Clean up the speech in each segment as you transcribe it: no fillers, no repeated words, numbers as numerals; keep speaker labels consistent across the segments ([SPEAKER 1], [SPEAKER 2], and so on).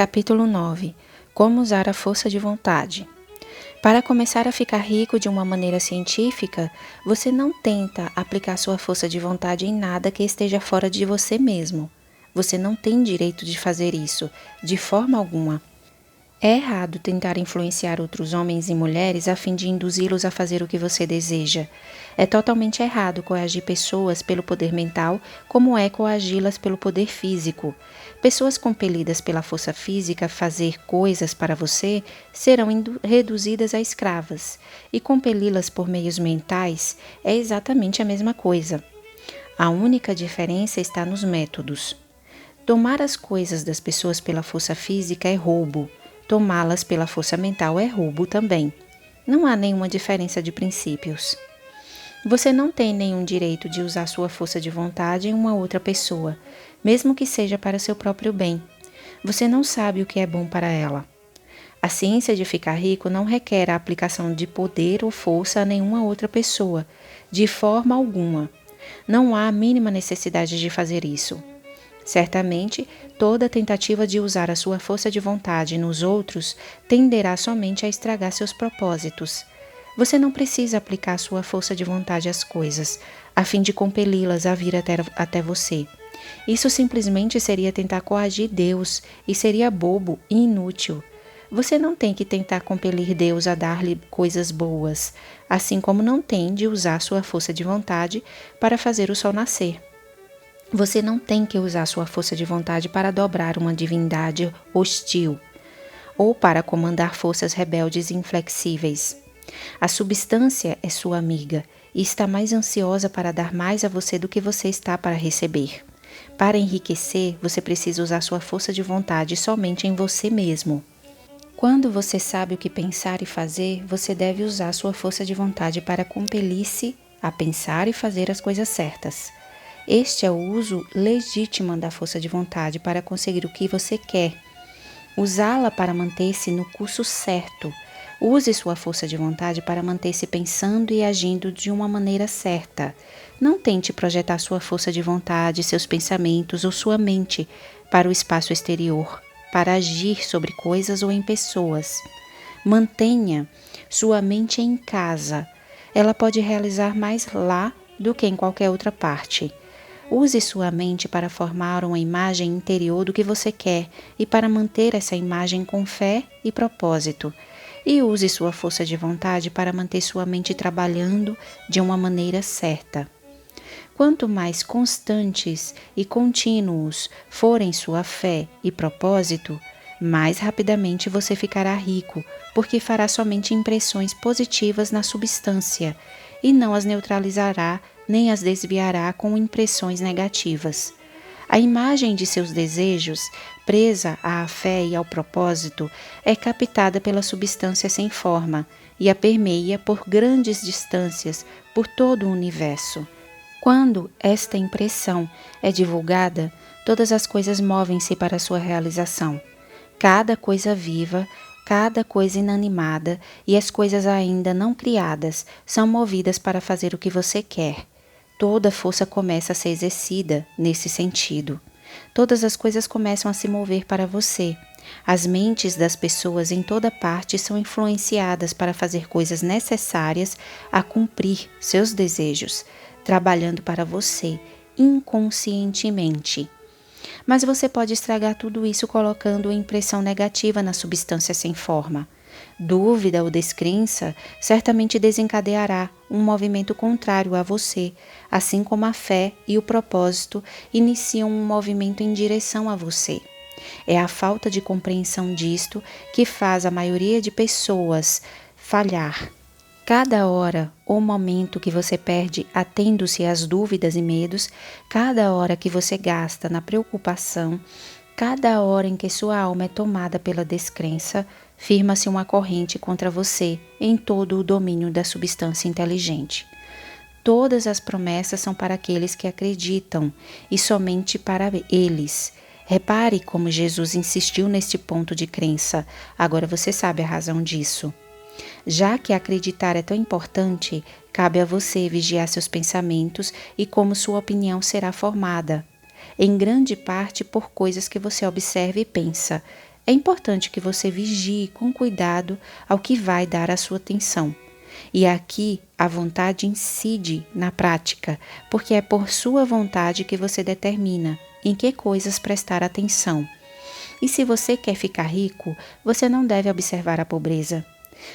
[SPEAKER 1] Capítulo 9. Como usar a força de vontade. Para começar a ficar rico de uma maneira científica, você não tenta aplicar sua força de vontade em nada que esteja fora de você mesmo. Você não tem direito de fazer isso, de forma alguma. É errado tentar influenciar outros homens e mulheres a fim de induzi-los a fazer o que você deseja. É totalmente errado coagir pessoas pelo poder mental, como é coagi-las pelo poder físico. Pessoas compelidas pela força física a fazer coisas para você serão reduzidas a escravas, e compeli-las por meios mentais é exatamente a mesma coisa. A única diferença está nos métodos. Tomar as coisas das pessoas pela força física é roubo. Tomá-las pela força mental é roubo também. Não há nenhuma diferença de princípios. Você não tem nenhum direito de usar sua força de vontade em uma outra pessoa, mesmo que seja para seu próprio bem. Você não sabe o que é bom para ela. A ciência de ficar rico não requer a aplicação de poder ou força a nenhuma outra pessoa, de forma alguma. Não há a mínima necessidade de fazer isso. Certamente, toda tentativa de usar a sua força de vontade nos outros tenderá somente a estragar seus propósitos. Você não precisa aplicar sua força de vontade às coisas, a fim de compeli-las a vir até você. Isso simplesmente seria tentar coagir Deus e seria bobo e inútil. Você não tem que tentar compelir Deus a dar-lhe coisas boas, assim como não tem de usar sua força de vontade para fazer o sol nascer. Você não tem que usar sua força de vontade para dobrar uma divindade hostil ou para comandar forças rebeldes e inflexíveis. A substância é sua amiga e está mais ansiosa para dar mais a você do que você está para receber. Para enriquecer, você precisa usar sua força de vontade somente em você mesmo. Quando você sabe o que pensar e fazer, você deve usar sua força de vontade para compelir-se a pensar e fazer as coisas certas. Este é o uso legítimo da força de vontade para conseguir o que você quer. Usá-la para manter-se no curso certo. Use sua força de vontade para manter-se pensando e agindo de uma maneira certa. Não tente projetar sua força de vontade, seus pensamentos ou sua mente para o espaço exterior, para agir sobre coisas ou em pessoas. Mantenha sua mente em casa. Ela pode realizar mais lá do que em qualquer outra parte. Use sua mente para formar uma imagem interior do que você quer e para manter essa imagem com fé e propósito. E use sua força de vontade para manter sua mente trabalhando de uma maneira certa. Quanto mais constantes e contínuos forem sua fé e propósito, mais rapidamente você ficará rico, porque fará somente impressões positivas na substância e não as neutralizará nem as desviará com impressões negativas. A imagem de seus desejos, presa à fé e ao propósito, é captada pela substância sem forma e a permeia por grandes distâncias por todo o universo. Quando esta impressão é divulgada, todas as coisas movem-se para sua realização. Cada coisa viva, cada coisa inanimada e as coisas ainda não criadas são movidas para fazer o que você quer. Toda força começa a ser exercida nesse sentido. Todas as coisas começam a se mover para você. As mentes das pessoas em toda parte são influenciadas para fazer coisas necessárias a cumprir seus desejos, trabalhando para você inconscientemente. Mas você pode estragar tudo isso colocando impressão negativa na substância sem forma. Dúvida ou descrença certamente desencadeará um movimento contrário a você, assim como a fé e o propósito iniciam um movimento em direção a você. É a falta de compreensão disto que faz a maioria de pessoas falhar. Cada hora ou momento que você perde atendo-se às dúvidas e medos, cada hora que você gasta na preocupação, cada hora em que sua alma é tomada pela descrença, firma-se uma corrente contra você em todo o domínio da substância inteligente. Todas as promessas são para aqueles que acreditam e somente para eles. Repare como Jesus insistiu neste ponto de crença. Agora você sabe a razão disso. Já que acreditar é tão importante, cabe a você vigiar seus pensamentos e como sua opinião será formada. Em grande parte por coisas que você observa e pensa. É importante que você vigie com cuidado ao que vai dar a sua atenção. E aqui a vontade incide na prática, porque é por sua vontade que você determina em que coisas prestar atenção. E se você quer ficar rico, você não deve observar a pobreza.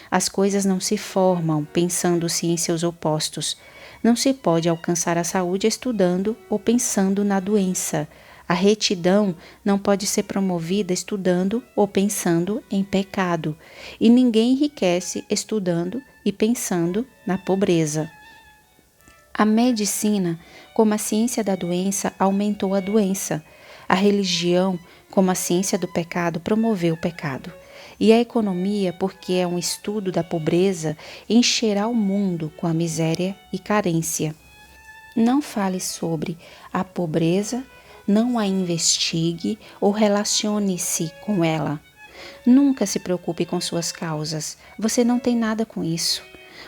[SPEAKER 1] As coisas não se formam pensando-se em seus opostos. Não se pode alcançar a saúde estudando ou pensando na doença. A retidão não pode ser promovida estudando ou pensando em pecado. E ninguém enriquece estudando e pensando na pobreza. A medicina, como a ciência da doença, aumentou a doença. A religião, como a ciência do pecado, promoveu o pecado. E a economia, porque é um estudo da pobreza, encherá o mundo com a miséria e carência. Não fale sobre a pobreza, não a investigue ou relacione-se com ela. Nunca se preocupe com suas causas, você não tem nada com isso.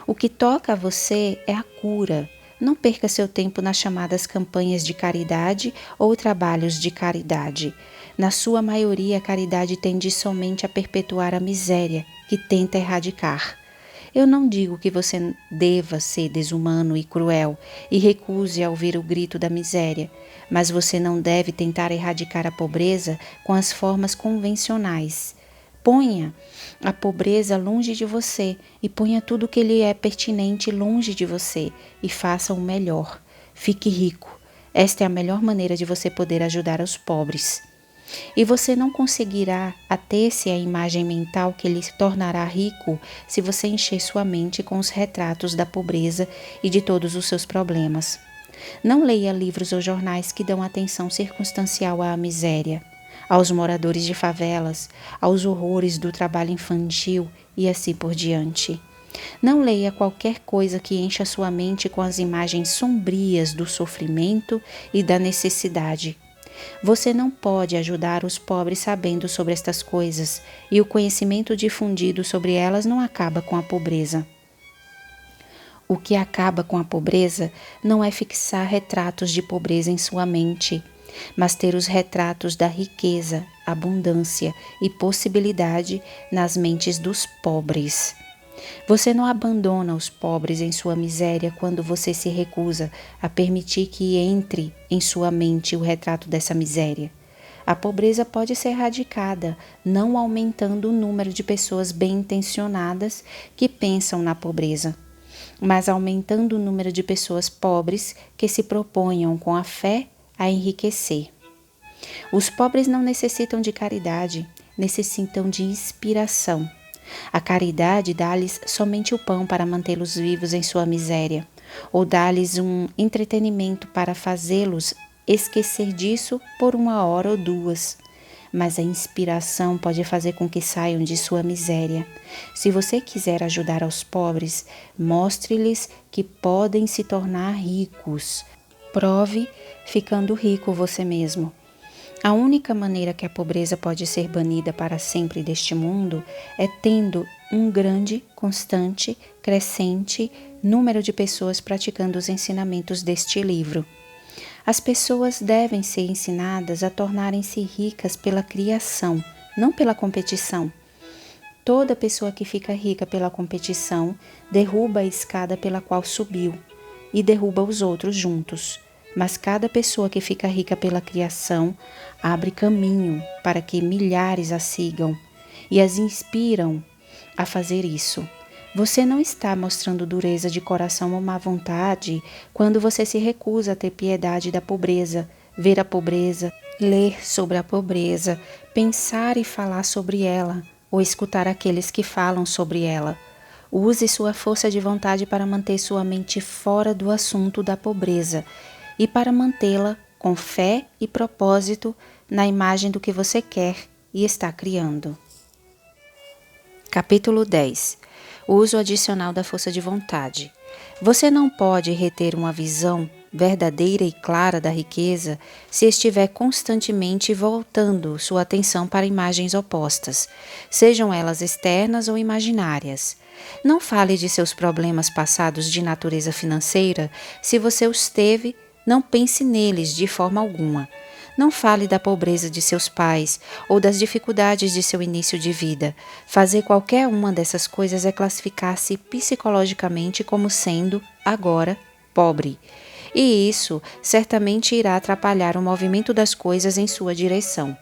[SPEAKER 1] O que toca a você é a cura. Não perca seu tempo nas chamadas campanhas de caridade ou trabalhos de caridade. Na sua maioria, a caridade tende somente a perpetuar a miséria que tenta erradicar. Eu não digo que você deva ser desumano e cruel e recuse a ouvir o grito da miséria, mas você não deve tentar erradicar a pobreza com as formas convencionais. Ponha a pobreza longe de você e ponha tudo que lhe é pertinente longe de você e faça o melhor. Fique rico. Esta é a melhor maneira de você poder ajudar os pobres. E você não conseguirá ater-se à imagem mental que lhe tornará rico se você encher sua mente com os retratos da pobreza e de todos os seus problemas. Não leia livros ou jornais que dão atenção circunstancial à miséria, aos moradores de favelas, aos horrores do trabalho infantil e assim por diante. Não leia qualquer coisa que encha sua mente com as imagens sombrias do sofrimento e da necessidade. Você não pode ajudar os pobres sabendo sobre estas coisas, e o conhecimento difundido sobre elas não acaba com a pobreza. O que acaba com a pobreza não é fixar retratos de pobreza em sua mente, mas ter os retratos da riqueza, abundância e possibilidade nas mentes dos pobres. Você não abandona os pobres em sua miséria quando você se recusa a permitir que entre em sua mente o retrato dessa miséria. A pobreza pode ser erradicada, não aumentando o número de pessoas bem-intencionadas que pensam na pobreza, mas aumentando o número de pessoas pobres que se proponham com a fé a enriquecer. Os pobres não necessitam de caridade, necessitam de inspiração. A caridade dá-lhes somente o pão para mantê-los vivos em sua miséria, ou dá-lhes um entretenimento para fazê-los esquecer disso por 1 hora ou 2. Mas a inspiração pode fazer com que saiam de sua miséria. Se você quiser ajudar aos pobres, mostre-lhes que podem se tornar ricos. Prove ficando rico você mesmo. A única maneira que a pobreza pode ser banida para sempre deste mundo é tendo um grande, constante, crescente número de pessoas praticando os ensinamentos deste livro. As pessoas devem ser ensinadas a tornarem-se ricas pela criação, não pela competição. Toda pessoa que fica rica pela competição derruba a escada pela qual subiu e derruba os outros juntos. Mas cada pessoa que fica rica pela criação abre caminho para que milhares a sigam e as inspiram a fazer isso. Você não está mostrando dureza de coração ou má vontade quando você se recusa a ter piedade da pobreza, ver a pobreza, ler sobre a pobreza, pensar e falar sobre ela, ou escutar aqueles que falam sobre ela. Use sua força de vontade para manter sua mente fora do assunto da pobreza e para mantê-la com fé e propósito na imagem do que você quer e está criando. Capítulo 10. O uso adicional da força de vontade. Você não pode reter uma visão verdadeira e clara da riqueza se estiver constantemente voltando sua atenção para imagens opostas, sejam elas externas ou imaginárias. Não fale de seus problemas passados de natureza financeira se você os teve. Não pense neles de forma alguma. Não fale da pobreza de seus pais ou das dificuldades de seu início de vida. Fazer qualquer uma dessas coisas é classificar-se psicologicamente como sendo, agora, pobre. E isso certamente irá atrapalhar o movimento das coisas em sua direção.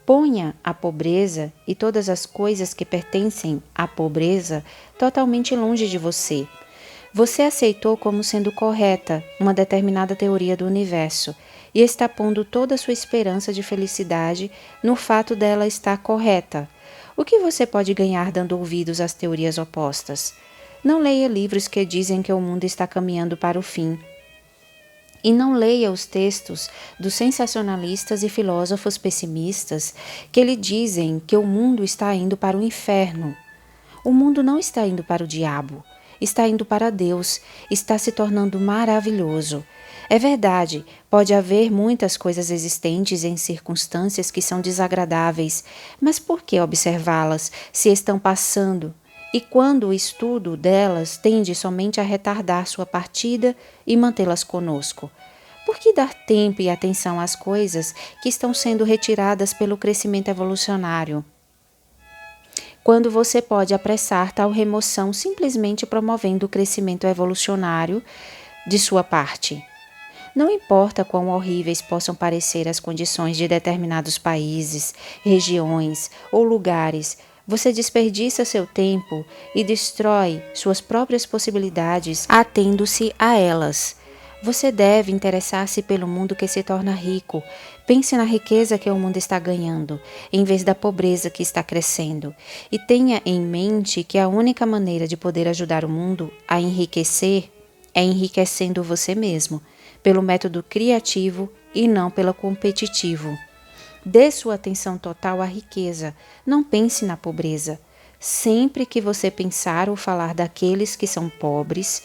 [SPEAKER 1] Ponha a pobreza e todas as coisas que pertencem à pobreza totalmente longe de você. Você aceitou como sendo correta uma determinada teoria do universo e está pondo toda a sua esperança de felicidade no fato dela estar correta. O que você pode ganhar dando ouvidos às teorias opostas? Não leia livros que dizem que o mundo está caminhando para o fim. E não leia os textos dos sensacionalistas e filósofos pessimistas que lhe dizem que o mundo está indo para o inferno. O mundo não está indo para o diabo, está indo para Deus, está se tornando maravilhoso. É verdade, pode haver muitas coisas existentes em circunstâncias que são desagradáveis, mas por que observá-las se estão passando? E quando o estudo delas tende somente a retardar sua partida e mantê-las conosco? Por que dar tempo e atenção às coisas que estão sendo retiradas pelo crescimento evolucionário? Quando você pode apressar tal remoção simplesmente promovendo o crescimento evolucionário de sua parte. Não importa quão horríveis possam parecer as condições de determinados países, regiões ou lugares, você desperdiça seu tempo e destrói suas próprias possibilidades atendo-se a elas. Você deve interessar-se pelo mundo que se torna rico. Pense na riqueza que o mundo está ganhando, em vez da pobreza que está crescendo. E tenha em mente que a única maneira de poder ajudar o mundo a enriquecer é enriquecendo você mesmo, pelo método criativo e não pelo competitivo. Dê sua atenção total à riqueza, não pense na pobreza. Sempre que você pensar ou falar daqueles que são pobres,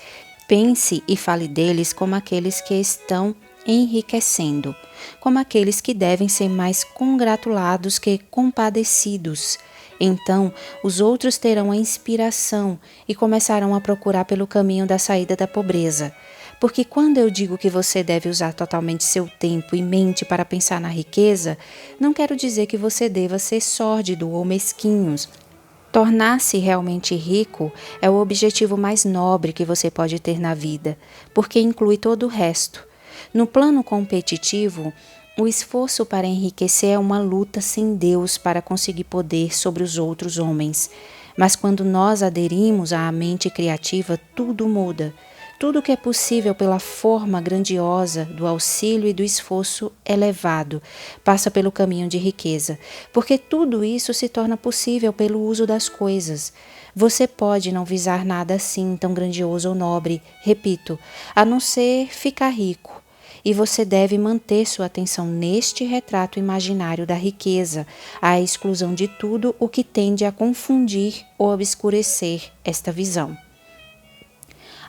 [SPEAKER 1] pense e fale deles como aqueles que estão enriquecendo, como aqueles que devem ser mais congratulados que compadecidos. Então, os outros terão a inspiração e começarão a procurar pelo caminho da saída da pobreza. Porque quando eu digo que você deve usar totalmente seu tempo e mente para pensar na riqueza, não quero dizer que você deva ser sórdido ou mesquinho. Tornar-se realmente rico é o objetivo mais nobre que você pode ter na vida, porque inclui todo o resto. No plano competitivo, o esforço para enriquecer é uma luta sem Deus para conseguir poder sobre os outros homens. Mas quando nós aderimos à mente criativa, tudo muda. Tudo que é possível pela forma grandiosa do auxílio e do esforço elevado passa pelo caminho de riqueza, porque tudo isso se torna possível pelo uso das coisas. Você pode não visar nada assim tão grandioso ou nobre, repito, a não ser ficar rico. E você deve manter sua atenção neste retrato imaginário da riqueza, à exclusão de tudo o que tende a confundir ou obscurecer esta visão.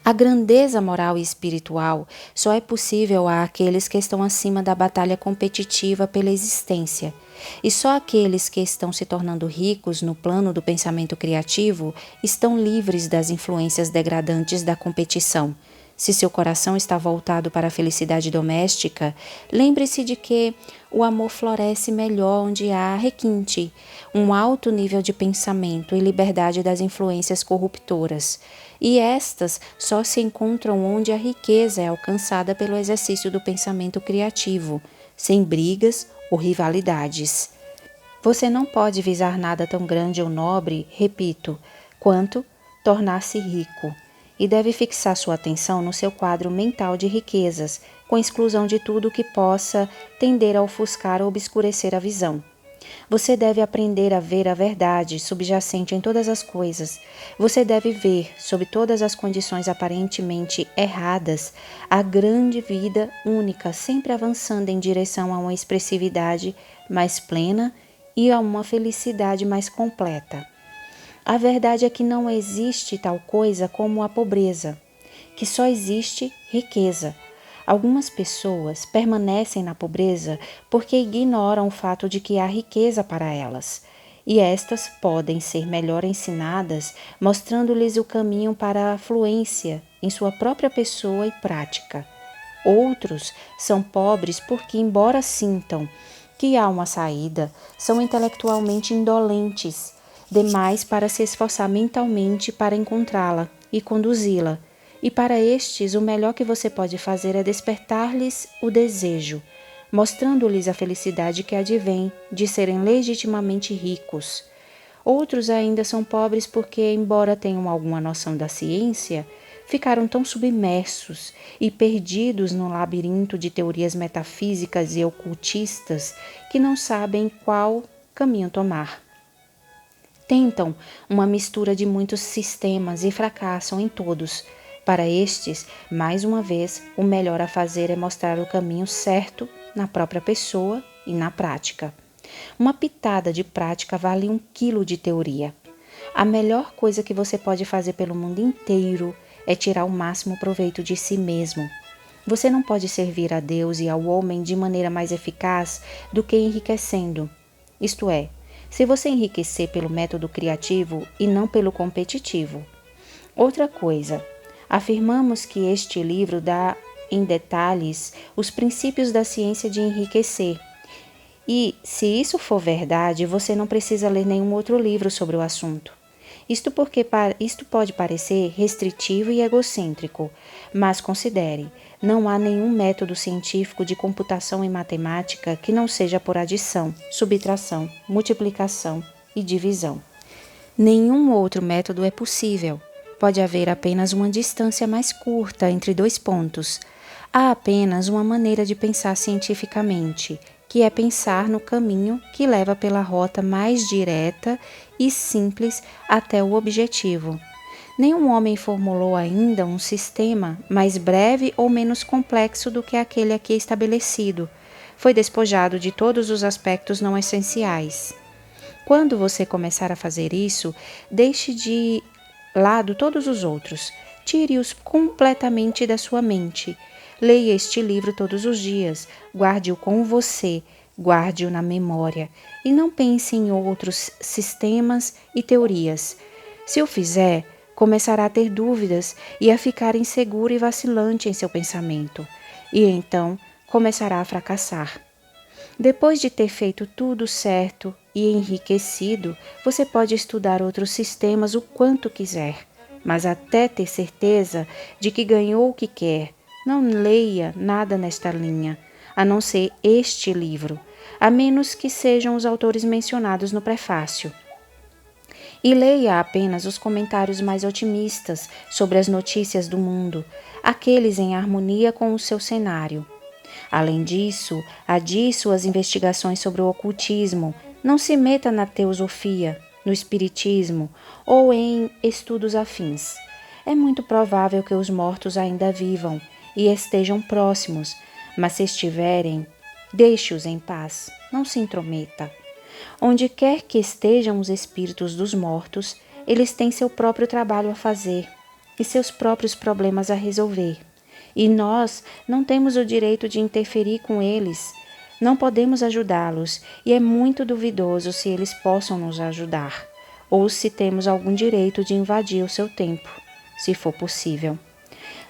[SPEAKER 1] A grandeza moral e espiritual só é possível àqueles que estão acima da batalha competitiva pela existência. E só aqueles que estão se tornando ricos no plano do pensamento criativo estão livres das influências degradantes da competição. Se seu coração está voltado para a felicidade doméstica, lembre-se de que o amor floresce melhor onde há requinte, um alto nível de pensamento e liberdade das influências corruptoras. E estas só se encontram onde a riqueza é alcançada pelo exercício do pensamento criativo, sem brigas ou rivalidades. Você não pode visar nada tão grande ou nobre, repito, quanto tornar-se rico. E deve fixar sua atenção no seu quadro mental de riquezas, com exclusão de tudo que possa tender a ofuscar ou obscurecer a visão. Você deve aprender a ver a verdade subjacente em todas as coisas. Você deve ver, sob todas as condições aparentemente erradas, a grande vida única, sempre avançando em direção a uma expressividade mais plena e a uma felicidade mais completa. A verdade é que não existe tal coisa como a pobreza, que só existe riqueza. Algumas pessoas permanecem na pobreza porque ignoram o fato de que há riqueza para elas, e estas podem ser melhor ensinadas mostrando-lhes o caminho para a fluência em sua própria pessoa e prática. Outros são pobres porque, embora sintam que há uma saída, são intelectualmente indolentes demais para se esforçar mentalmente para encontrá-la e conduzi-la. E para estes, o melhor que você pode fazer é despertar-lhes o desejo, mostrando-lhes a felicidade que advém de serem legitimamente ricos. Outros ainda são pobres porque, embora tenham alguma noção da ciência, ficaram tão submersos e perdidos no labirinto de teorias metafísicas e ocultistas que não sabem qual caminho tomar. Tentam uma mistura de muitos sistemas e fracassam em todos. Para estes, mais uma vez, o melhor a fazer é mostrar o caminho certo na própria pessoa e na prática. Uma pitada de prática vale 1 quilo de teoria. A melhor coisa que você pode fazer pelo mundo inteiro é tirar o máximo proveito de si mesmo. Você não pode servir a Deus e ao homem de maneira mais eficaz do que enriquecendo. Isto é, se você enriquecer pelo método criativo e não pelo competitivo. Outra coisa, afirmamos que este livro dá em detalhes os princípios da ciência de enriquecer. E, se isso for verdade, você não precisa ler nenhum outro livro sobre o assunto. Isto pode parecer restritivo e egocêntrico, mas considere, não há nenhum método científico de computação em matemática que não seja por adição, subtração, multiplicação e divisão. Nenhum outro método é possível. Pode haver apenas uma distância mais curta entre 2 pontos. Há apenas uma maneira de pensar cientificamente, que é pensar no caminho que leva pela rota mais direta e simples até o objetivo. Nenhum homem formulou ainda um sistema mais breve ou menos complexo do que aquele aqui estabelecido. Foi despojado de todos os aspectos não essenciais. Quando você começar a fazer isso, deixe de lado todos os outros. Tire-os completamente da sua mente. Leia este livro todos os dias, guarde-o com você, guarde-o na memória e não pense em outros sistemas e teorias. Se o fizer, começará a ter dúvidas e a ficar inseguro e vacilante em seu pensamento, e então começará a fracassar. Depois de ter feito tudo certo e enriquecido, você pode estudar outros sistemas o quanto quiser, mas até ter certeza de que ganhou o que quer, não leia nada nesta linha, a não ser este livro, a menos que sejam os autores mencionados no prefácio. E leia apenas os comentários mais otimistas sobre as notícias do mundo, aqueles em harmonia com o seu cenário. Além disso, adie suas investigações sobre o ocultismo. Não se meta na teosofia, no espiritismo ou em estudos afins. É muito provável que os mortos ainda vivam e estejam próximos, mas se estiverem, deixe-os em paz, não se intrometa. Onde quer que estejam os espíritos dos mortos, eles têm seu próprio trabalho a fazer e seus próprios problemas a resolver. E nós não temos o direito de interferir com eles. Não podemos ajudá-los e é muito duvidoso se eles possam nos ajudar, ou se temos algum direito de invadir o seu tempo, se for possível.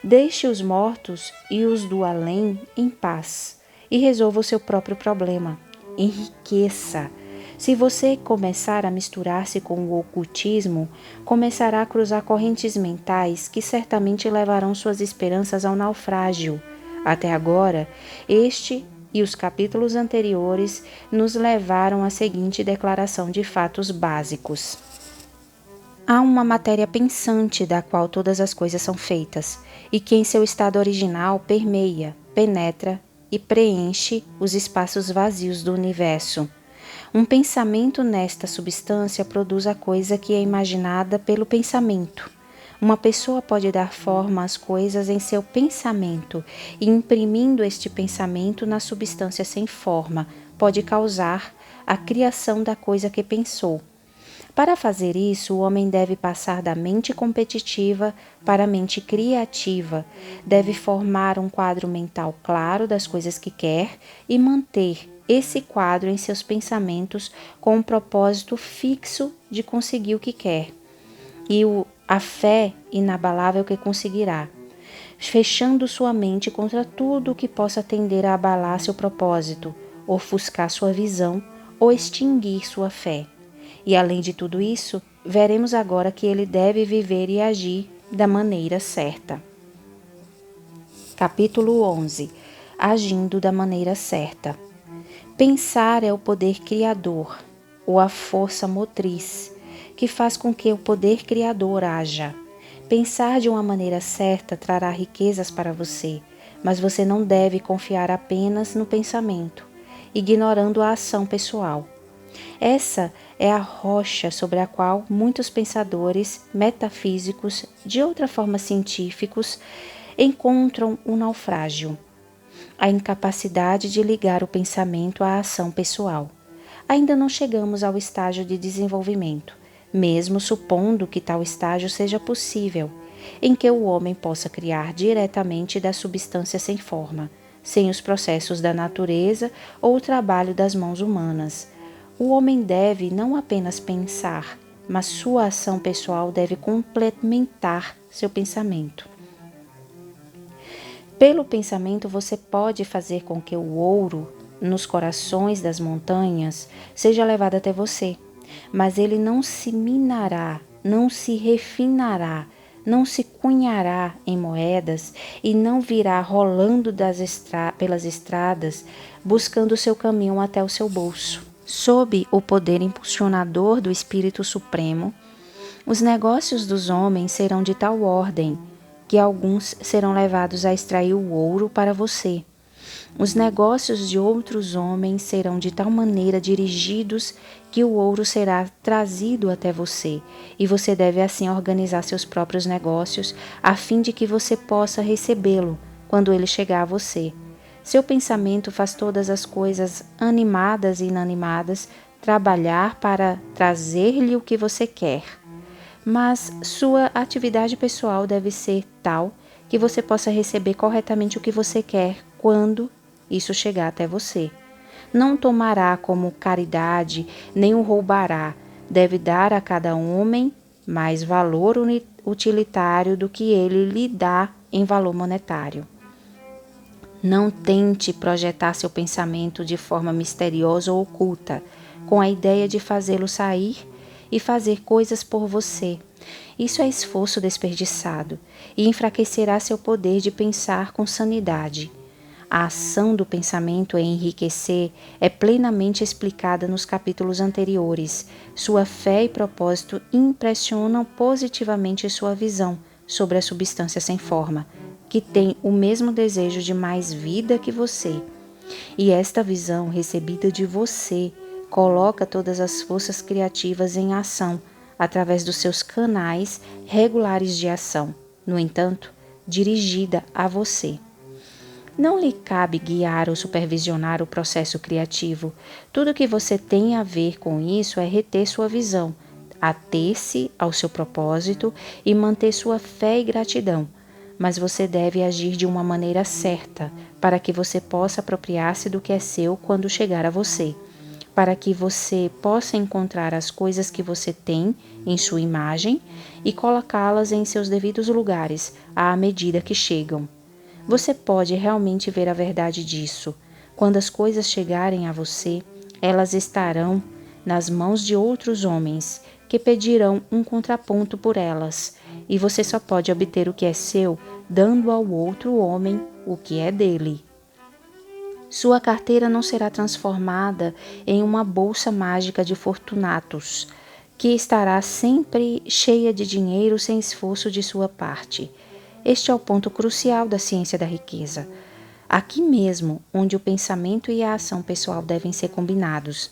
[SPEAKER 1] Deixe os mortos e os do além em paz e resolva o seu próprio problema. Enriqueça. Se você começar a misturar-se com o ocultismo, começará a cruzar correntes mentais que certamente levarão suas esperanças ao naufrágio. Até agora, este e os capítulos anteriores nos levaram à seguinte declaração de fatos básicos. Há uma matéria pensante da qual todas as coisas são feitas, e que em seu estado original permeia, penetra e preenche os espaços vazios do universo. Um pensamento nesta substância produz a coisa que é imaginada pelo pensamento. Uma pessoa pode dar forma às coisas em seu pensamento e, imprimindo este pensamento na substância sem forma, pode causar a criação da coisa que pensou. Para fazer isso, o homem deve passar da mente competitiva para a mente criativa, deve formar um quadro mental claro das coisas que quer e manter esse quadro em seus pensamentos com um propósito fixo de conseguir o que quer e a fé inabalável que conseguirá. fechando sua mente contra tudo que possa tender a abalar seu propósito, ofuscar sua visão ou extinguir sua fé. E além de tudo isso, veremos agora que ele deve viver e agir da maneira certa. Capítulo 11. Agindo da maneira certa. Pensar é o poder criador, ou a força motriz, que faz com que o poder criador haja. Pensar de uma maneira certa trará riquezas para você, mas você não deve confiar apenas no pensamento, ignorando a ação pessoal. Essa é a rocha sobre a qual muitos pensadores metafísicos, de outra forma científicos, encontram o naufrágio. A incapacidade de ligar o pensamento à ação pessoal. Ainda não chegamos ao estágio de desenvolvimento, mesmo supondo que tal estágio seja possível, em que o homem possa criar diretamente da substância sem forma, sem os processos da natureza ou o trabalho das mãos humanas. O homem deve não apenas pensar, mas sua ação pessoal deve complementar seu pensamento. Pelo pensamento, você pode fazer com que o ouro nos corações das montanhas seja levado até você, mas ele não se minará, não se refinará, não se cunhará em moedas e não virá rolando pelas estradas buscando seu caminho até o seu bolso. Sob o poder impulsionador do Espírito Supremo, os negócios dos homens serão de tal ordem que alguns serão levados a extrair o ouro para você. Os negócios de outros homens serão de tal maneira dirigidos que o ouro será trazido até você, e você deve assim organizar seus próprios negócios, a fim de que você possa recebê-lo quando ele chegar a você. Seu pensamento faz todas as coisas animadas e inanimadas trabalhar para trazer-lhe o que você quer. Mas sua atividade pessoal deve ser tal que você possa receber corretamente o que você quer quando isso chegar até você. Não tomará como caridade, nem o roubará. Deve dar a cada homem mais valor utilitário do que ele lhe dá em valor monetário. Não tente projetar seu pensamento de forma misteriosa ou oculta, com a ideia de fazê-lo sair e fazer coisas por você. Isso é esforço desperdiçado e enfraquecerá seu poder de pensar com sanidade. A ação do pensamento em enriquecer é plenamente explicada nos capítulos anteriores. Sua fé e propósito impressionam positivamente sua visão sobre a substância sem forma, que tem o mesmo desejo de mais vida que você. E esta visão recebida de você coloca todas as forças criativas em ação, através dos seus canais regulares de ação, no entanto, dirigida a você. Não lhe cabe guiar ou supervisionar o processo criativo. Tudo que você tem a ver com isso é reter sua visão, ater-se ao seu propósito e manter sua fé e gratidão. Mas você deve agir de uma maneira certa, para que você possa apropriar-se do que é seu quando chegar a você, para que você possa encontrar as coisas que você tem em sua imagem e colocá-las em seus devidos lugares à medida que chegam. Você pode realmente ver a verdade disso. Quando as coisas chegarem a você, elas estarão nas mãos de outros homens, que pedirão um contraponto por elas, e você só pode obter o que é seu dando ao outro homem o que é dele. Sua carteira não será transformada em uma bolsa mágica de fortunatos, que estará sempre cheia de dinheiro sem esforço de sua parte. Este é o ponto crucial da ciência da riqueza. Aqui mesmo, onde o pensamento e a ação pessoal devem ser combinados.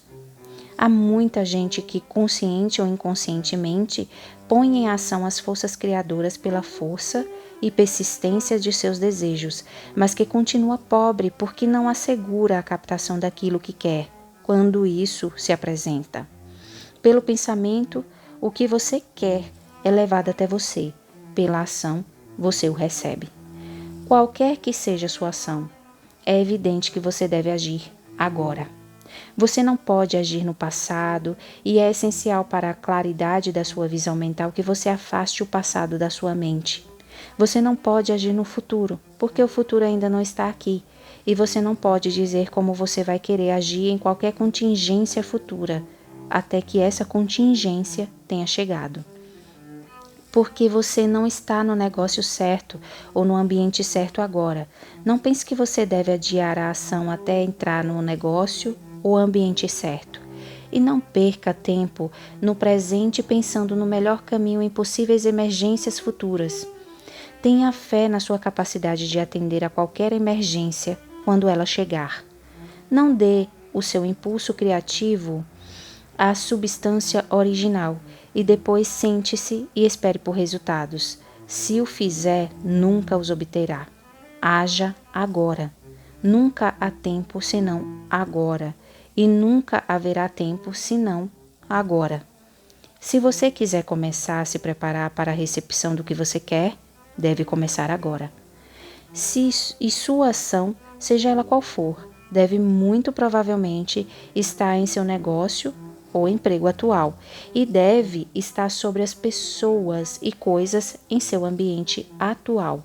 [SPEAKER 1] Há muita gente que, consciente ou inconscientemente, põe em ação as forças criadoras pela força e persistência de seus desejos, mas que continua pobre porque não assegura a captação daquilo que quer, quando isso se apresenta. Pelo pensamento, o que você quer é levado até você. Pela ação, você o recebe. Qualquer que seja a sua ação, é evidente que você deve agir agora. Você não pode agir no passado e é essencial para a claridade da sua visão mental que você afaste o passado da sua mente. Você não pode agir no futuro, porque o futuro ainda não está aqui, e você não pode dizer como você vai querer agir em qualquer contingência futura, até que essa contingência tenha chegado. Porque você não está no negócio certo ou no ambiente certo agora. Não pense que você deve adiar a ação até entrar no negócio ou ambiente certo. E não perca tempo no presente pensando no melhor caminho em possíveis emergências futuras. Tenha fé na sua capacidade de atender a qualquer emergência quando ela chegar. Não dê o seu impulso criativo à substância original e depois sente-se e espere por resultados. Se o fizer, nunca os obterá. Haja agora. Nunca há tempo senão agora, e nunca haverá tempo senão agora. Se você quiser começar a se preparar para a recepção do que você quer, deve começar agora. E sua ação, seja ela qual for, deve muito provavelmente estar em seu negócio ou emprego atual e deve estar sobre as pessoas e coisas em seu ambiente atual.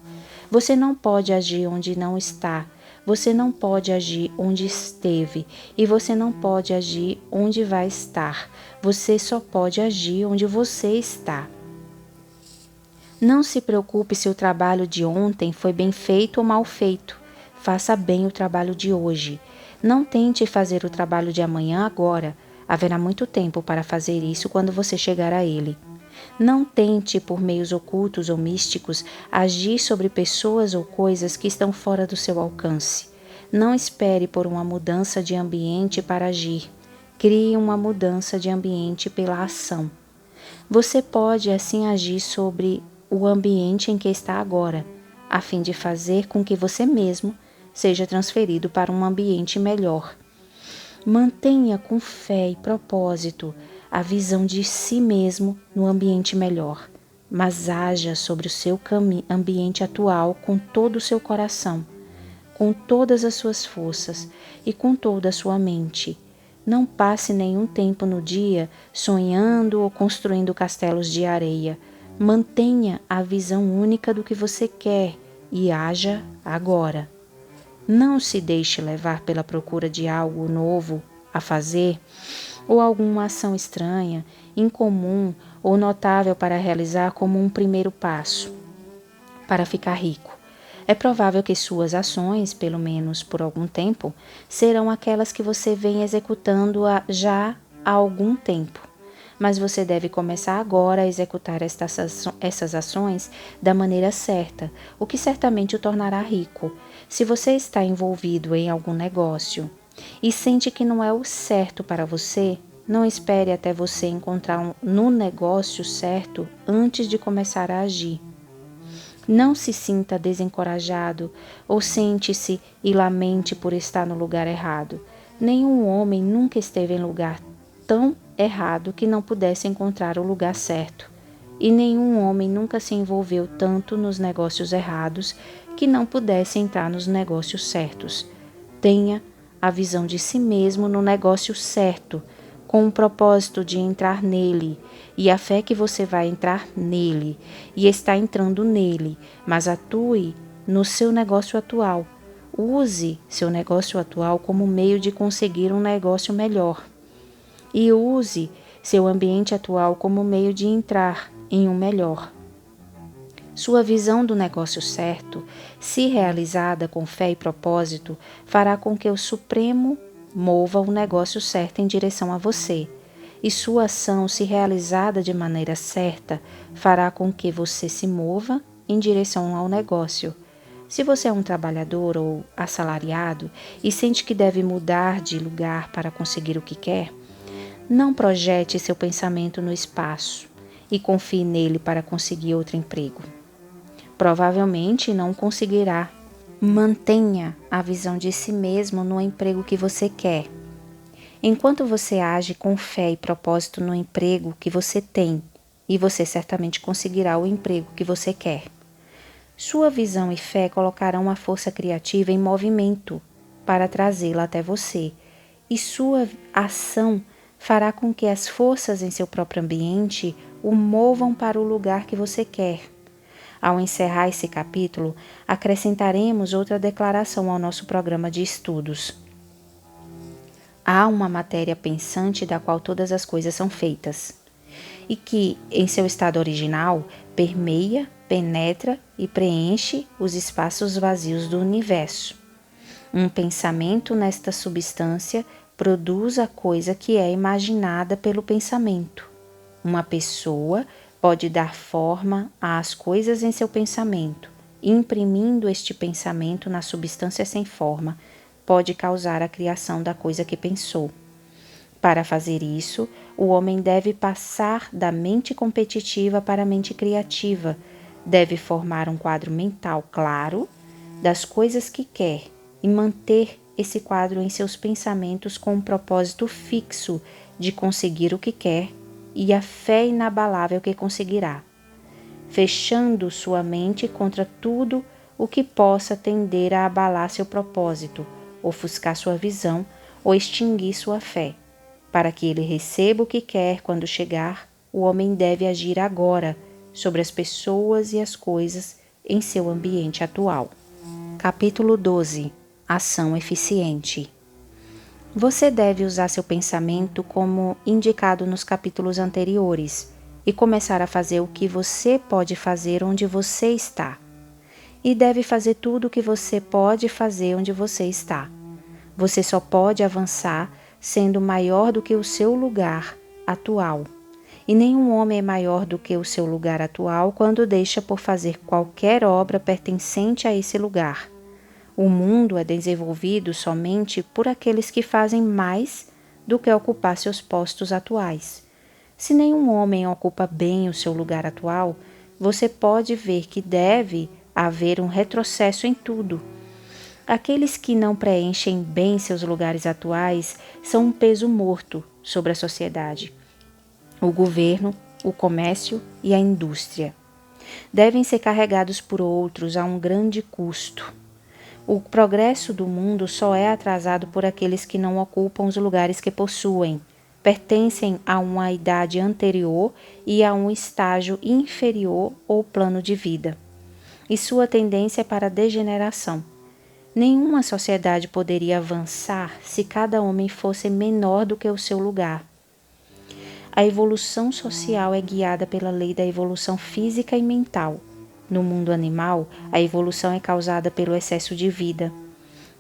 [SPEAKER 1] Você não pode agir onde não está, você não pode agir onde esteve e você não pode agir onde vai estar. Você só pode agir onde você está. Não se preocupe se o trabalho de ontem foi bem feito ou mal feito. Faça bem o trabalho de hoje. Não tente fazer o trabalho de amanhã agora. Haverá muito tempo para fazer isso quando você chegar a ele. Não tente, por meios ocultos ou místicos, agir sobre pessoas ou coisas que estão fora do seu alcance. Não espere por uma mudança de ambiente para agir. Crie uma mudança de ambiente pela ação. Você pode assim agir sobre o ambiente em que está agora, a fim de fazer com que você mesmo seja transferido para um ambiente melhor. Mantenha com fé e propósito a visão de si mesmo no ambiente melhor, mas haja sobre o seu ambiente atual com todo o seu coração, com todas as suas forças e com toda a sua mente. Não passe nenhum tempo no dia sonhando ou construindo castelos de areia. Mantenha a visão única do que você quer e haja agora. Não se deixe levar pela procura de algo novo a fazer ou alguma ação estranha, incomum ou notável para realizar como um primeiro passo para ficar rico. É provável que suas ações, pelo menos por algum tempo, serão aquelas que você vem executando já há algum tempo. Mas você deve começar agora a executar essas ações da maneira certa, o que certamente o tornará rico. Se você está envolvido em algum negócio e sente que não é o certo para você, não espere até você encontrar no negócio certo antes de começar a agir. Não se sinta desencorajado ou sente-se e lamente por estar no lugar errado. Nenhum homem nunca esteve em lugar tão errado que não pudesse encontrar o lugar certo. E nenhum homem nunca se envolveu tanto nos negócios errados que não pudesse entrar nos negócios certos. Tenha a visão de si mesmo no negócio certo, com o propósito de entrar nele, e a fé que você vai entrar nele, e está entrando nele, mas atue no seu negócio atual. Use seu negócio atual como meio de conseguir um negócio melhor. E use seu ambiente atual como meio de entrar em um melhor. Sua visão do negócio certo, se realizada com fé e propósito, fará com que o Supremo mova o negócio certo em direção a você. E sua ação, se realizada de maneira certa, fará com que você se mova em direção ao negócio. Se você é um trabalhador ou assalariado e sente que deve mudar de lugar para conseguir o que quer, não projete seu pensamento no espaço e confie nele para conseguir outro emprego. Provavelmente não conseguirá. Mantenha a visão de si mesmo no emprego que você quer. Enquanto você age com fé e propósito no emprego que você tem, e você certamente conseguirá o emprego que você quer. Sua visão e fé colocarão a força criativa em movimento para trazê-la até você, e sua ação fará com que as forças em seu próprio ambiente o movam para o lugar que você quer. Ao encerrar esse capítulo, acrescentaremos outra declaração ao nosso programa de estudos. Há uma matéria pensante da qual todas as coisas são feitas, e que, em seu estado original, permeia, penetra e preenche os espaços vazios do universo. Um pensamento nesta substância produz a coisa que é imaginada pelo pensamento. Uma pessoa pode dar forma às coisas em seu pensamento, imprimindo este pensamento na substância sem forma, pode causar a criação da coisa que pensou. Para fazer isso, o homem deve passar da mente competitiva para a mente criativa, deve formar um quadro mental claro das coisas que quer e manter esse quadro em seus pensamentos com um propósito fixo de conseguir o que quer e a fé inabalável que conseguirá, fechando sua mente contra tudo o que possa tender a abalar seu propósito, ofuscar sua visão ou extinguir sua fé. Para que ele receba o que quer quando chegar, o homem deve agir agora sobre as pessoas e as coisas em seu ambiente atual. Capítulo 12. Ação eficiente. Você deve usar seu pensamento como indicado nos capítulos anteriores e começar a fazer o que você pode fazer onde você está. E deve fazer tudo o que você pode fazer onde você está. Você só pode avançar sendo maior do que o seu lugar atual. E nenhum homem é maior do que o seu lugar atual quando deixa por fazer qualquer obra pertencente a esse lugar. O mundo é desenvolvido somente por aqueles que fazem mais do que ocupar seus postos atuais. Se nenhum homem ocupa bem o seu lugar atual, você pode ver que deve haver um retrocesso em tudo. Aqueles que não preenchem bem seus lugares atuais são um peso morto sobre a sociedade, o governo, o comércio e a indústria. Devem ser carregados por outros a um grande custo. O progresso do mundo só é atrasado por aqueles que não ocupam os lugares que possuem, pertencem a uma idade anterior e a um estágio inferior ou plano de vida. E sua tendência é para a degeneração. Nenhuma sociedade poderia avançar se cada homem fosse menor do que o seu lugar. A evolução social é guiada pela lei da evolução física e mental. No mundo animal, a evolução é causada pelo excesso de vida.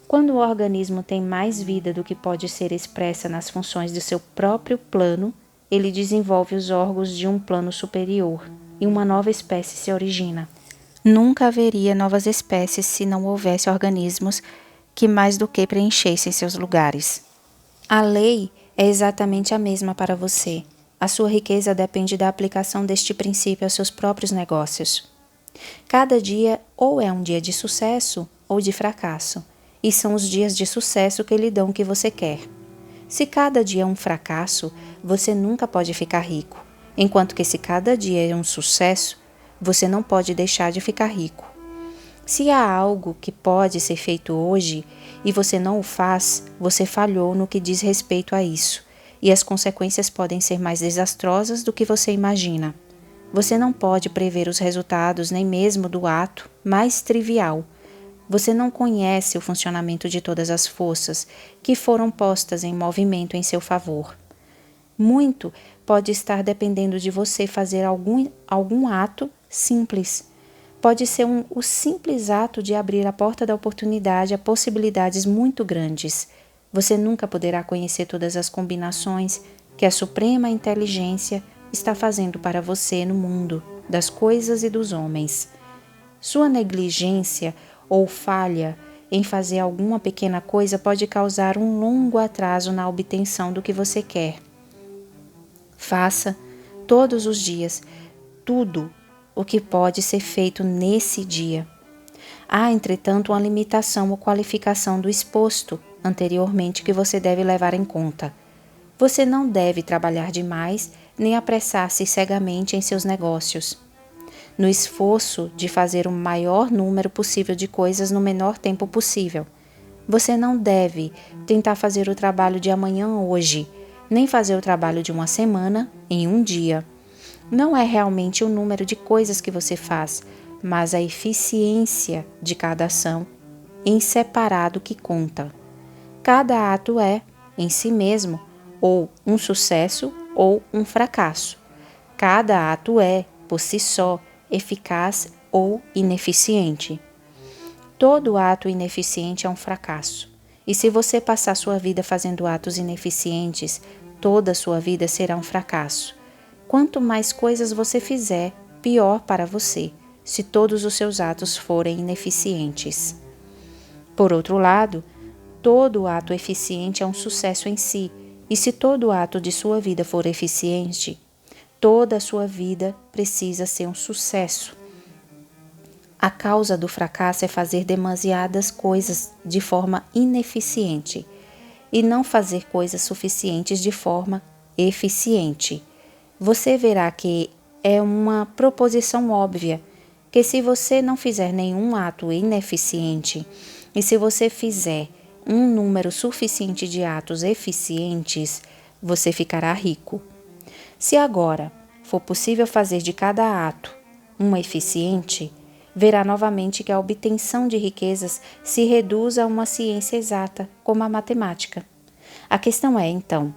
[SPEAKER 1] Quando o organismo tem mais vida do que pode ser expressa nas funções de seu próprio plano, ele desenvolve os órgãos de um plano superior e uma nova espécie se origina. Nunca haveria novas espécies se não houvesse organismos que mais do que preenchessem seus lugares. A lei é exatamente a mesma para você. A sua riqueza depende da aplicação deste princípio aos seus próprios negócios. Cada dia ou é um dia de sucesso ou de fracasso, e são os dias de sucesso que lhe dão o que você quer. Se cada dia é um fracasso, você nunca pode ficar rico, enquanto que se cada dia é um sucesso, você não pode deixar de ficar rico. Se há algo que pode ser feito hoje e você não o faz, você falhou no que diz respeito a isso, e as consequências podem ser mais desastrosas do que você imagina. Você não pode prever os resultados nem mesmo do ato mais trivial. Você não conhece o funcionamento de todas as forças que foram postas em movimento em seu favor. Muito pode estar dependendo de você fazer algum ato simples. Pode ser o simples ato de abrir a porta da oportunidade a possibilidades muito grandes. Você nunca poderá conhecer todas as combinações que a suprema inteligência está fazendo para você no mundo, das coisas e dos homens. Sua negligência ou falha em fazer alguma pequena coisa pode causar um longo atraso na obtenção do que você quer. Faça, todos os dias, tudo o que pode ser feito nesse dia. Há, entretanto, uma limitação ou qualificação do exposto anteriormente que você deve levar em conta. Você não deve trabalhar demais nem apressar-se cegamente em seus negócios. No esforço de fazer o maior número possível de coisas no menor tempo possível. Você não deve tentar fazer o trabalho de amanhã hoje, nem fazer o trabalho de uma semana em um dia. Não é realmente o número de coisas que você faz, mas a eficiência de cada ação em separado que conta. Cada ato é, em si mesmo, ou um sucesso ou um fracasso. Cada ato é, por si só, eficaz ou ineficiente. Todo ato ineficiente é um fracasso. E se você passar sua vida fazendo atos ineficientes, toda a sua vida será um fracasso. Quanto mais coisas você fizer, pior para você, se todos os seus atos forem ineficientes. Por outro lado, todo ato eficiente é um sucesso em si, e se todo ato de sua vida for eficiente, toda a sua vida precisa ser um sucesso. A causa do fracasso é fazer demasiadas coisas de forma ineficiente e não fazer coisas suficientes de forma eficiente. Você verá que é uma proposição óbvia que se você não fizer nenhum ato ineficiente e se você fizer um número suficiente de atos eficientes, você ficará rico. Se agora for possível fazer de cada ato um eficiente, verá novamente que a obtenção de riquezas se reduz a uma ciência exata, como a matemática. A questão é, então,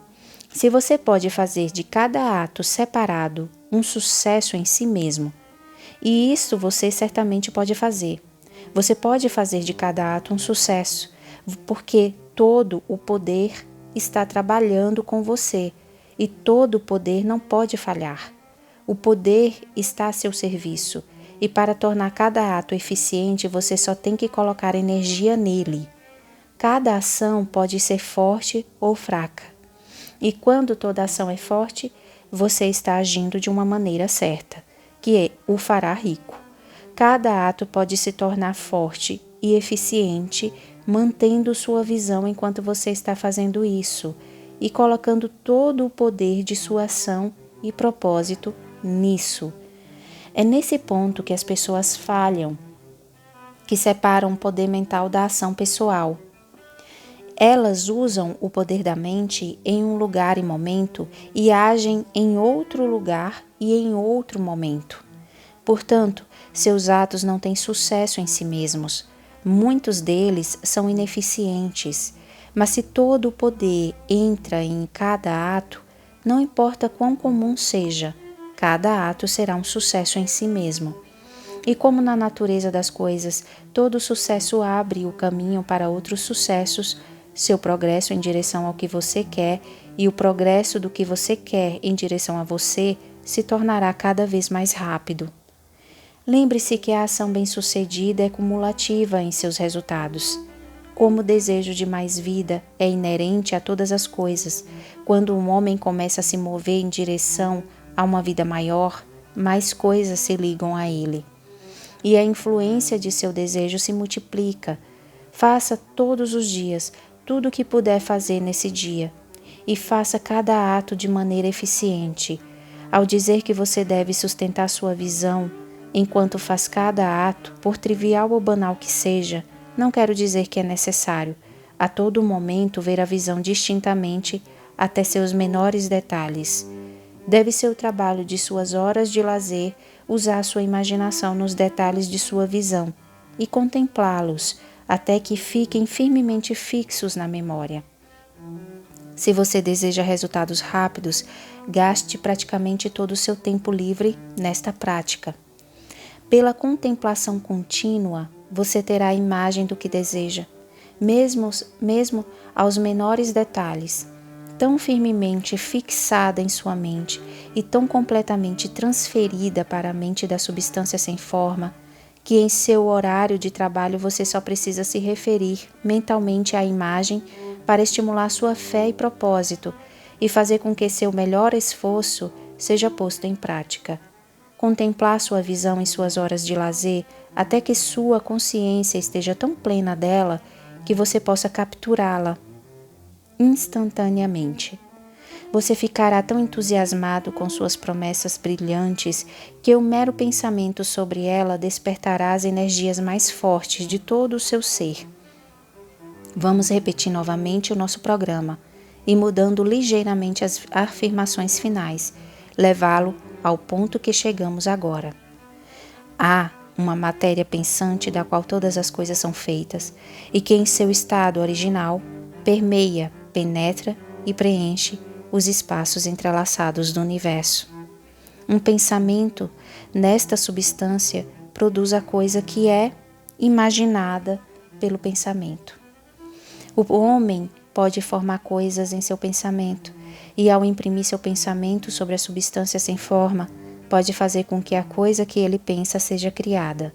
[SPEAKER 1] se você pode fazer de cada ato separado um sucesso em si mesmo. E isso você certamente pode fazer. Você pode fazer de cada ato um sucesso, porque todo o poder está trabalhando com você e todo o poder não pode falhar. O poder está a seu serviço. E para tornar cada ato eficiente, você só tem que colocar energia nele. Cada ação pode ser forte ou fraca. E quando toda ação é forte, você está agindo de uma maneira certa, que o fará rico. Cada ato pode se tornar forte e eficiente, mantendo sua visão enquanto você está fazendo isso e colocando todo o poder de sua ação e propósito nisso. É nesse ponto que as pessoas falham, que separam o poder mental da ação pessoal. Elas usam o poder da mente em um lugar e momento e agem em outro lugar e em outro momento. Portanto, seus atos não têm sucesso em si mesmos. Muitos deles são ineficientes, mas se todo o poder entra em cada ato, não importa quão comum seja, cada ato será um sucesso em si mesmo. E como na natureza das coisas, todo sucesso abre o caminho para outros sucessos, seu progresso em direção ao que você quer e o progresso do que você quer em direção a você se tornará cada vez mais rápido. Lembre-se que a ação bem-sucedida é cumulativa em seus resultados. Como o desejo de mais vida é inerente a todas as coisas, quando um homem começa a se mover em direção a uma vida maior, mais coisas se ligam a ele. E a influência de seu desejo se multiplica. Faça todos os dias tudo o que puder fazer nesse dia e faça cada ato de maneira eficiente. Ao dizer que você deve sustentar sua visão enquanto faz cada ato, por trivial ou banal que seja, não quero dizer que é necessário, a todo momento, ver a visão distintamente até seus menores detalhes. Deve ser o trabalho de suas horas de lazer usar sua imaginação nos detalhes de sua visão e contemplá-los até que fiquem firmemente fixos na memória. Se você deseja resultados rápidos, gaste praticamente todo o seu tempo livre nesta prática. Pela contemplação contínua, você terá a imagem do que deseja, mesmo aos menores detalhes, tão firmemente fixada em sua mente e tão completamente transferida para a mente da substância sem forma, que em seu horário de trabalho você só precisa se referir mentalmente à imagem para estimular sua fé e propósito e fazer com que seu melhor esforço seja posto em prática. Contemplar sua visão em suas horas de lazer até que sua consciência esteja tão plena dela que você possa capturá-la instantaneamente. Você ficará tão entusiasmado com suas promessas brilhantes que o mero pensamento sobre ela despertará as energias mais fortes de todo o seu ser. Vamos repetir novamente o nosso programa e, mudando ligeiramente as afirmações finais, levá-lo ao ponto que chegamos agora. uma matéria pensante da qual todas as coisas são feitas, e que em seu estado original permeia, penetra e preenche os espaços entrelaçados do universo. Um pensamento nesta substância produz a coisa que é imaginada pelo pensamento. O homem pode formar coisas em seu pensamento, e ao imprimir seu pensamento sobre a substância sem forma, pode fazer com que a coisa que ele pensa seja criada.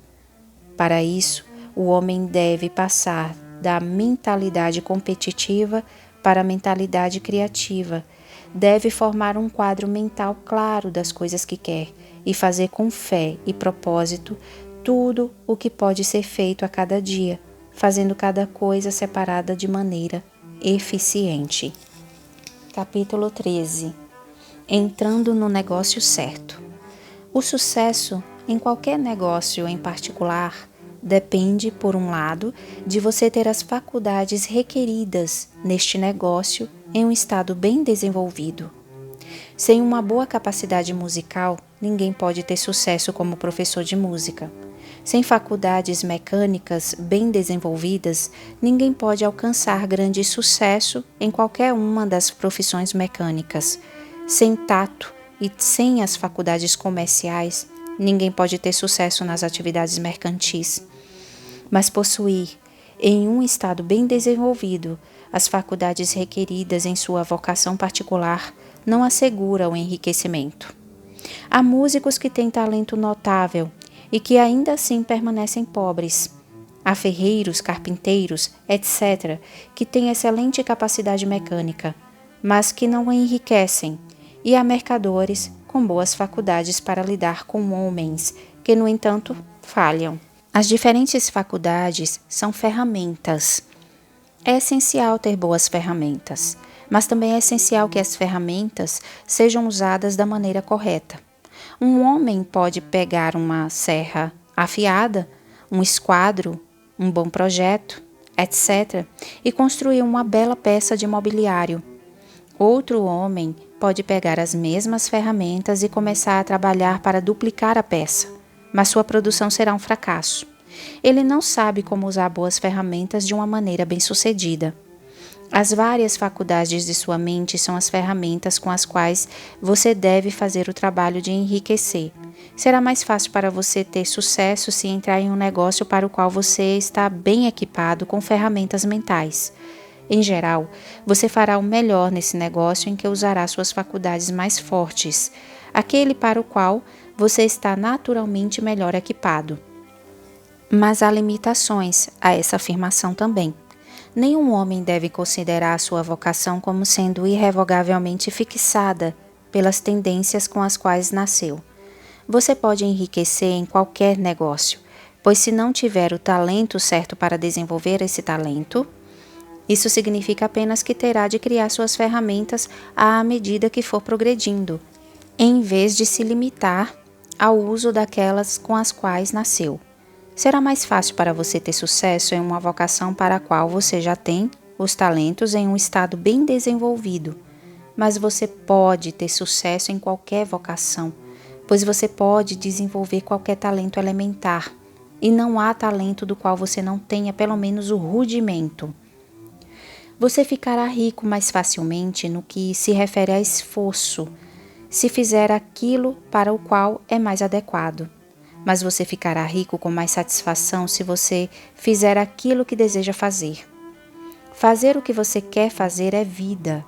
[SPEAKER 1] Para isso, o homem deve passar da mentalidade competitiva para a mentalidade criativa. Deve formar um quadro mental claro das coisas que quer e fazer com fé e propósito tudo o que pode ser feito a cada dia, fazendo cada coisa separada de maneira eficiente. Capítulo 13. Entrando no negócio certo. O sucesso em qualquer negócio em particular depende, por um lado, de você ter as faculdades requeridas neste negócio em um estado bem desenvolvido. Sem uma boa capacidade musical, ninguém pode ter sucesso como professor de música. Sem faculdades mecânicas bem desenvolvidas, ninguém pode alcançar grande sucesso em qualquer uma das profissões mecânicas. Sem tato e sem as faculdades comerciais, ninguém pode ter sucesso nas atividades mercantis. Mas possuir, em um estado bem desenvolvido, as faculdades requeridas em sua vocação particular não assegura o enriquecimento. Há músicos que têm talento notável e que ainda assim permanecem pobres. Há ferreiros, carpinteiros, etc., que têm excelente capacidade mecânica, mas que não enriquecem, e há mercadores com boas faculdades para lidar com homens, que, no entanto, falham. As diferentes faculdades são ferramentas. É essencial ter boas ferramentas, mas também é essencial que as ferramentas sejam usadas da maneira correta. Um homem pode pegar uma serra afiada, um esquadro, um bom projeto, etc., e construir uma bela peça de mobiliário. Outro homem pode pegar as mesmas ferramentas e começar a trabalhar para duplicar a peça, mas sua produção será um fracasso. Ele não sabe como usar boas ferramentas de uma maneira bem-sucedida. As várias faculdades de sua mente são as ferramentas com as quais você deve fazer o trabalho de enriquecer. Será mais fácil para você ter sucesso se entrar em um negócio para o qual você está bem equipado com ferramentas mentais. Em geral, você fará o melhor nesse negócio em que usará suas faculdades mais fortes, aquele para o qual você está naturalmente melhor equipado. Mas há limitações a essa afirmação também. Nenhum homem deve considerar a sua vocação como sendo irrevogavelmente fixada pelas tendências com as quais nasceu. Você pode enriquecer em qualquer negócio, pois se não tiver o talento certo para desenvolver esse talento, isso significa apenas que terá de criar suas ferramentas à medida que for progredindo, em vez de se limitar ao uso daquelas com as quais nasceu. Será mais fácil para você ter sucesso em uma vocação para a qual você já tem os talentos em um estado bem desenvolvido. Mas você pode ter sucesso em qualquer vocação, pois você pode desenvolver qualquer talento elementar, e não há talento do qual você não tenha pelo menos o rudimento. Você ficará rico mais facilmente no que se refere a esforço, se fizer aquilo para o qual é mais adequado. Mas você ficará rico com mais satisfação se você fizer aquilo que deseja fazer. Fazer o que você quer fazer é vida,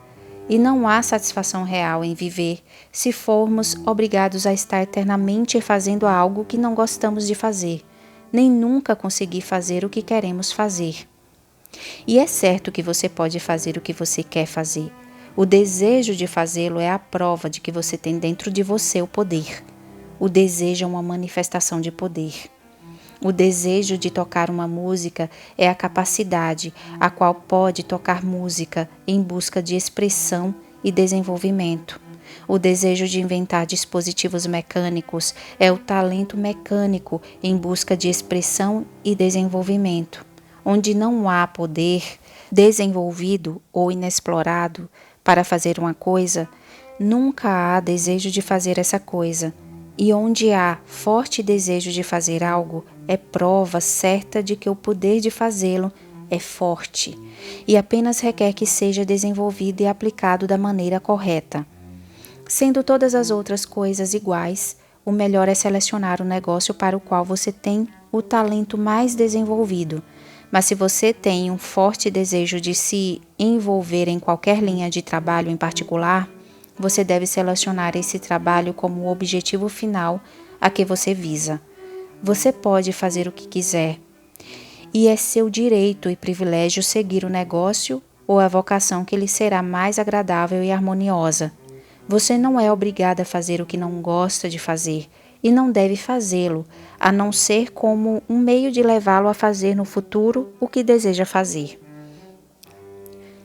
[SPEAKER 1] e não há satisfação real em viver se formos obrigados a estar eternamente fazendo algo que não gostamos de fazer, nem nunca conseguir fazer o que queremos fazer. E é certo que você pode fazer o que você quer fazer. O desejo de fazê-lo é a prova de que você tem dentro de você o poder. O desejo é uma manifestação de poder. O desejo de tocar uma música é a capacidade a qual pode tocar música em busca de expressão e desenvolvimento. O desejo de inventar dispositivos mecânicos é o talento mecânico em busca de expressão e desenvolvimento. Onde não há poder desenvolvido ou inexplorado para fazer uma coisa, nunca há desejo de fazer essa coisa. E onde há forte desejo de fazer algo, é prova certa de que o poder de fazê-lo é forte e apenas requer que seja desenvolvido e aplicado da maneira correta. Sendo todas as outras coisas iguais, o melhor é selecionar o negócio para o qual você tem o talento mais desenvolvido. Mas se você tem um forte desejo de se envolver em qualquer linha de trabalho em particular, você deve selecionar esse trabalho como o objetivo final a que você visa. Você pode fazer o que quiser, e é seu direito e privilégio seguir o negócio ou a vocação que lhe será mais agradável e harmoniosa. Você não é obrigado a fazer o que não gosta de fazer e não deve fazê-lo, a não ser como um meio de levá-lo a fazer no futuro o que deseja fazer.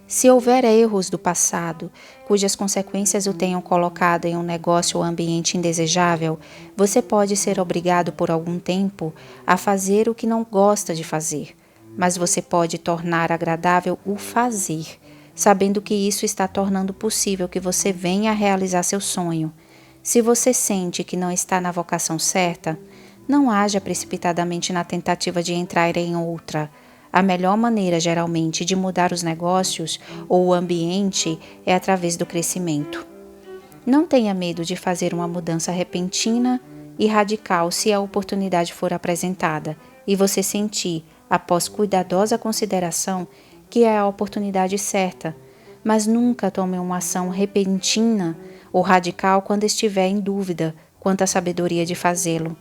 [SPEAKER 1] Se houver erros do passado, cujas consequências o tenham colocado em um negócio ou ambiente indesejável, você pode ser obrigado por algum tempo a fazer o que não gosta de fazer, mas você pode tornar agradável o fazer, sabendo que isso está tornando possível que você venha a realizar seu sonho. Se você sente que não está na vocação certa, não haja precipitadamente na tentativa de entrar em outra. A melhor maneira, geralmente, de mudar os negócios ou o ambiente é através do crescimento. Não tenha medo de fazer uma mudança repentina e radical se a oportunidade for apresentada e você sentir, após cuidadosa consideração, que é a oportunidade certa, mas nunca tome uma ação repentina ou radical quando estiver em dúvida quanto à sabedoria de fazê-lo.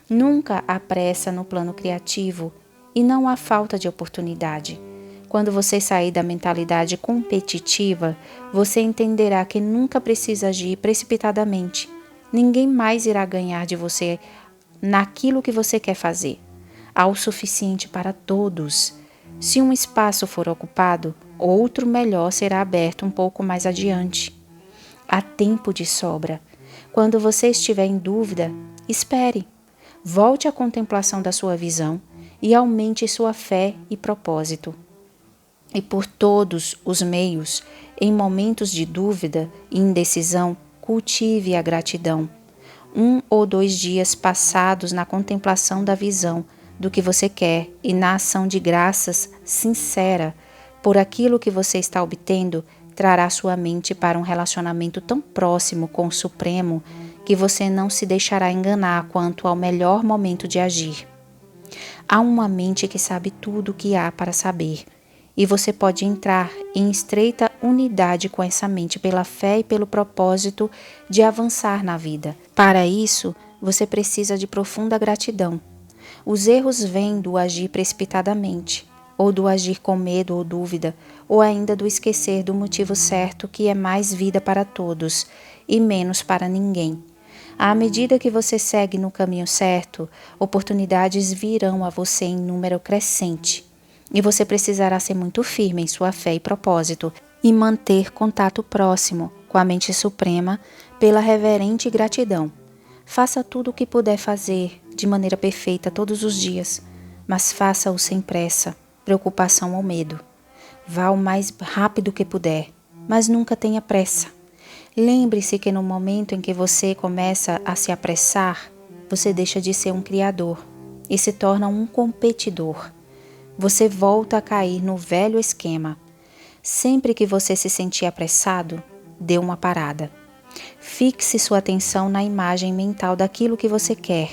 [SPEAKER 1] Nunca há pressa no plano criativo e não há falta de oportunidade. Quando você sair da mentalidade competitiva, você entenderá que nunca precisa agir precipitadamente. Ninguém mais irá ganhar de você naquilo que você quer fazer. Há o suficiente para todos. Se um espaço for ocupado, outro melhor será aberto um pouco mais adiante. Há tempo de sobra. Quando você estiver em dúvida, espere. Volte à contemplação da sua visão e aumente sua fé e propósito. E por todos os meios, em momentos de dúvida e indecisão, cultive a gratidão. 1 ou 2 dias passados na contemplação da visão do que você quer e na ação de graças sincera por aquilo que você está obtendo trará sua mente para um relacionamento tão próximo com o Supremo que você não se deixará enganar quanto ao melhor momento de agir. Há uma mente que sabe tudo o que há para saber, e você pode entrar em estreita unidade com essa mente pela fé e pelo propósito de avançar na vida. Para isso, você precisa de profunda gratidão. Os erros vêm do agir precipitadamente, ou do agir com medo ou dúvida, ou ainda do esquecer do motivo certo que é mais vida para todos e menos para ninguém. À medida que você segue no caminho certo, oportunidades virão a você em número crescente. E você precisará ser muito firme em sua fé e propósito e manter contato próximo com a mente suprema pela reverente gratidão. Faça tudo o que puder fazer de maneira perfeita todos os dias, mas faça-o sem pressa, preocupação ou medo. Vá o mais rápido que puder, mas nunca tenha pressa. Lembre-se que no momento em que você começa a se apressar, você deixa de ser um criador e se torna um competidor. Você volta a cair no velho esquema. Sempre que você se sentir apressado, dê uma parada. Fixe sua atenção na imagem mental daquilo que você quer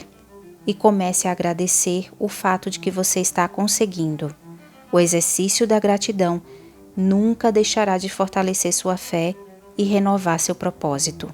[SPEAKER 1] e comece a agradecer o fato de que você está conseguindo. O exercício da gratidão nunca deixará de fortalecer sua fé e renovar seu propósito.